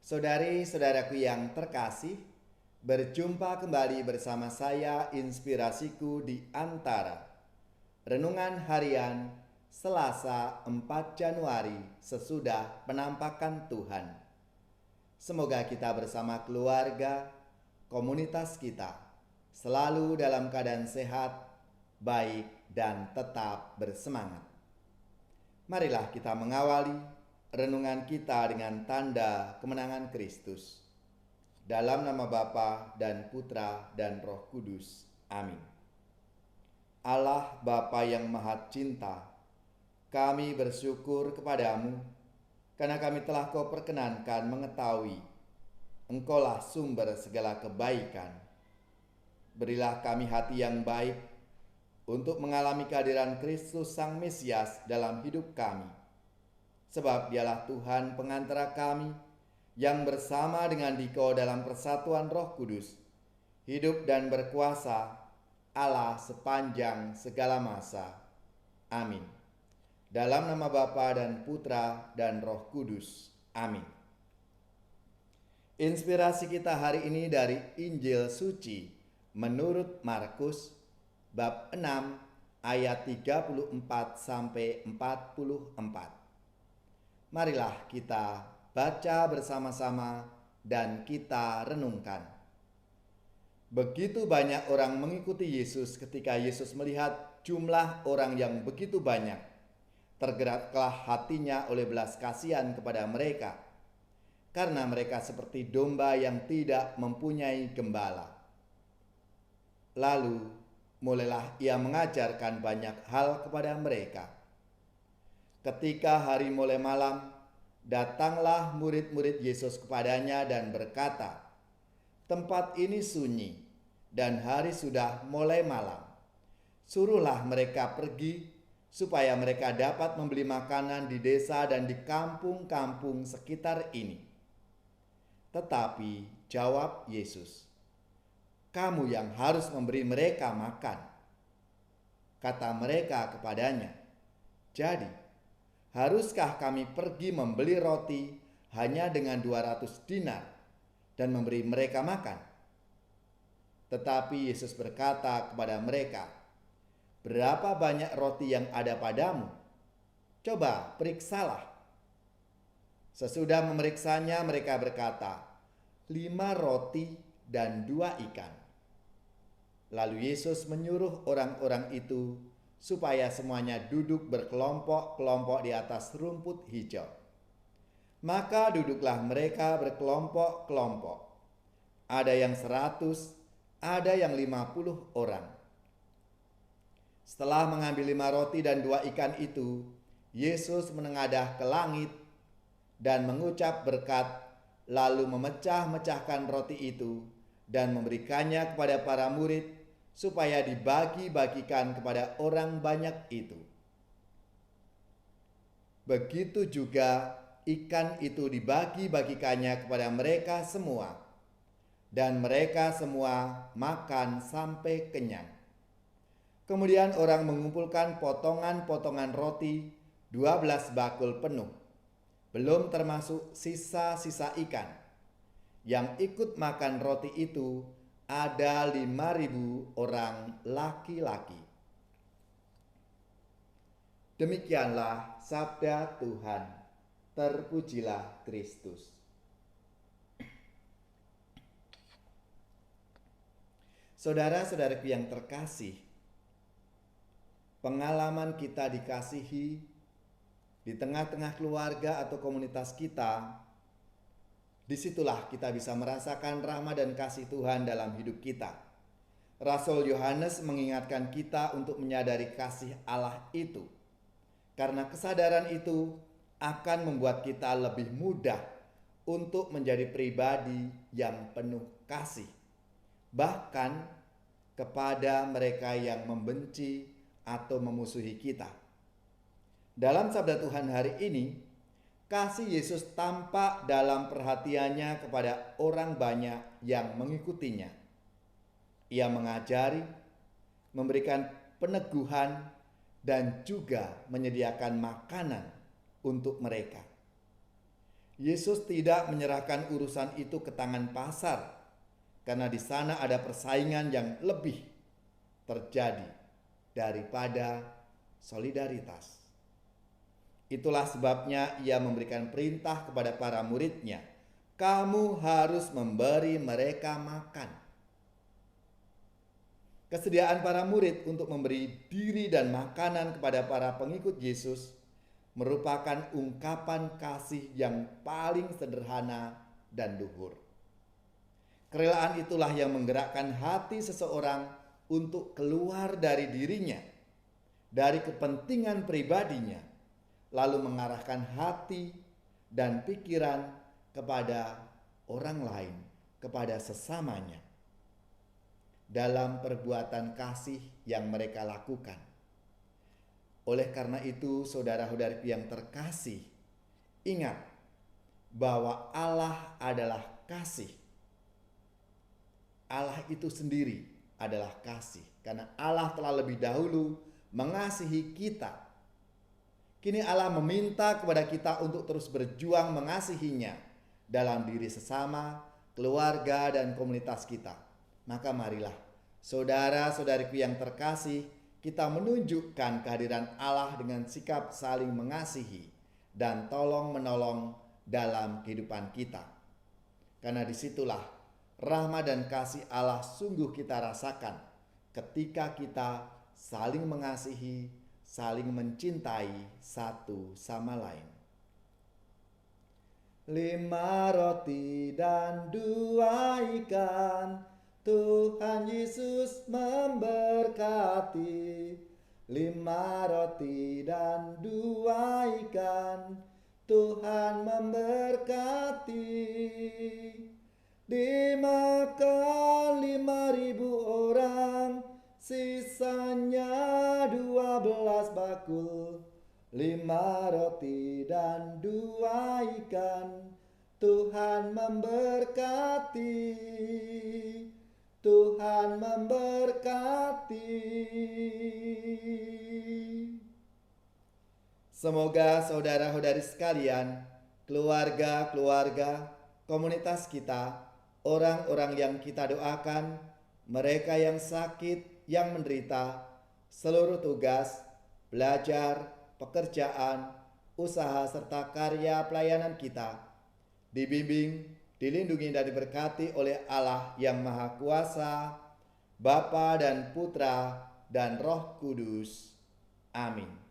Saudari-saudaraku yang terkasih, berjumpa kembali bersama saya Inspirasiku di Antara. Renungan harian Selasa 4 Januari sesudah penampakan Tuhan. Semoga kita bersama keluarga, komunitas kita, selalu dalam keadaan sehat, baik, dan tetap bersemangat. Marilah kita mengawali renungan kita dengan tanda kemenangan Kristus. Dalam nama Bapa dan Putra dan Roh Kudus. Amin. Allah Bapa yang Maha Cinta, kami bersyukur kepadamu karena kami telah Kau perkenankan mengetahui Engkaulah sumber segala kebaikan. Berilah kami hati yang baik untuk mengalami kehadiran Kristus Sang Mesias dalam hidup kami. Sebab Dialah Tuhan pengantara kami yang bersama dengan Dikau dalam persatuan Roh Kudus, hidup dan berkuasa Allah sepanjang segala masa. Amin. Dalam nama Bapa dan Putra dan Roh Kudus. Amin. Inspirasi kita hari ini dari Injil Suci menurut Markus bab 6 ayat 34 sampai 44. Marilah kita baca bersama-sama dan kita renungkan. Begitu banyak orang mengikuti Yesus. Ketika Yesus melihat jumlah orang yang begitu banyak, tergeraklah hatinya oleh belas kasihan kepada mereka, karena mereka seperti domba yang tidak mempunyai gembala. Lalu mulailah Ia mengajarkan banyak hal kepada mereka. Ketika hari mulai malam, datanglah murid-murid Yesus kepadanya dan berkata, "Tempat ini sunyi dan hari sudah mulai malam. Suruhlah mereka pergi supaya mereka dapat membeli makanan di desa dan di kampung-kampung sekitar ini." Tetapi jawab Yesus, "Kamu yang harus memberi mereka makan." Kata mereka kepadanya, "Jadi, haruskah kami pergi membeli roti hanya dengan 200 dinar dan memberi mereka makan?" Tetapi Yesus berkata kepada mereka, "Berapa banyak roti yang ada padamu? Coba periksalah." Sesudah memeriksanya, mereka berkata, 5 roti dan 2 ikan. Lalu Yesus menyuruh orang-orang itu supaya semuanya duduk berkelompok-kelompok di atas rumput hijau. Maka duduklah mereka berkelompok-kelompok. Ada yang 100, ada yang 50 orang. Setelah mengambil 5 roti dan 2 ikan itu, Yesus menengadah ke langit dan mengucap berkat, lalu memecah-mecahkan roti itu dan memberikannya kepada para murid supaya dibagi-bagikan kepada orang banyak itu. Begitu juga ikan itu dibagi-bagikannya kepada mereka semua, dan mereka semua makan sampai kenyang. Kemudian orang mengumpulkan potongan-potongan roti 12 bakul penuh, belum termasuk sisa-sisa ikan. Yang ikut makan roti itu ada 5.000 orang laki-laki. Demikianlah sabda Tuhan. Terpujilah Kristus. Saudara-saudaraku yang terkasih, pengalaman kita dikasihi di tengah-tengah keluarga atau komunitas kita, disitulah kita bisa merasakan rahmat dan kasih Tuhan dalam hidup kita. Rasul Yohanes mengingatkan kita untuk menyadari kasih Allah itu, karena kesadaran itu akan membuat kita lebih mudah untuk menjadi pribadi yang penuh kasih, bahkan kepada mereka yang membenci atau memusuhi kita. Dalam sabda Tuhan hari ini, kasih Yesus tampak dalam perhatiannya kepada orang banyak yang mengikutinya. Ia mengajari, memberikan peneguhan, dan juga menyediakan makanan untuk mereka. Yesus tidak menyerahkan urusan itu ke tangan pasar, karena di sana ada persaingan yang lebih terjadi daripada solidaritas. Itulah sebabnya ia memberikan perintah kepada para muridnya, "Kamu harus memberi mereka makan." Kesediaan para murid untuk memberi diri dan makanan kepada para pengikut Yesus merupakan ungkapan kasih yang paling sederhana dan luhur. Kerelaan itulah yang menggerakkan hati seseorang untuk keluar dari dirinya, dari kepentingan pribadinya, lalu mengarahkan hati dan pikiran kepada orang lain, kepada sesamanya, dalam perbuatan kasih yang mereka lakukan. Oleh karena itu, saudara-saudariku yang terkasih, ingat bahwa Allah adalah kasih. Allah itu sendiri adalah kasih, karena Allah telah lebih dahulu mengasihi kita. Kini Allah meminta kepada kita untuk terus berjuang mengasihinya dalam diri sesama, keluarga, dan komunitas kita. Maka marilah, saudara-saudariku yang terkasih, kita menunjukkan kehadiran Allah dengan sikap saling mengasihi dan tolong-menolong dalam kehidupan kita. Karena disitulah rahmat dan kasih Allah sungguh kita rasakan ketika kita saling mengasihi, saling mencintai satu sama lain. 5 roti dan 2 ikan, Tuhan Yesus memberkati. 5 roti dan 2 ikan, Tuhan memberkati. Dimakan 5.000 orang, sisanya 12 bakul. 5 roti dan 2 ikan, Tuhan memberkati. Tuhan memberkati. Semoga saudara-saudari sekalian, keluarga-keluarga, komunitas kita, orang-orang yang kita doakan, mereka yang sakit, yang menderita, seluruh tugas, belajar, pekerjaan, usaha, serta karya pelayanan kita, dibimbing, dilindungi dan diberkati oleh Allah yang Maha Kuasa, Bapa dan Putra dan Roh Kudus. Amin.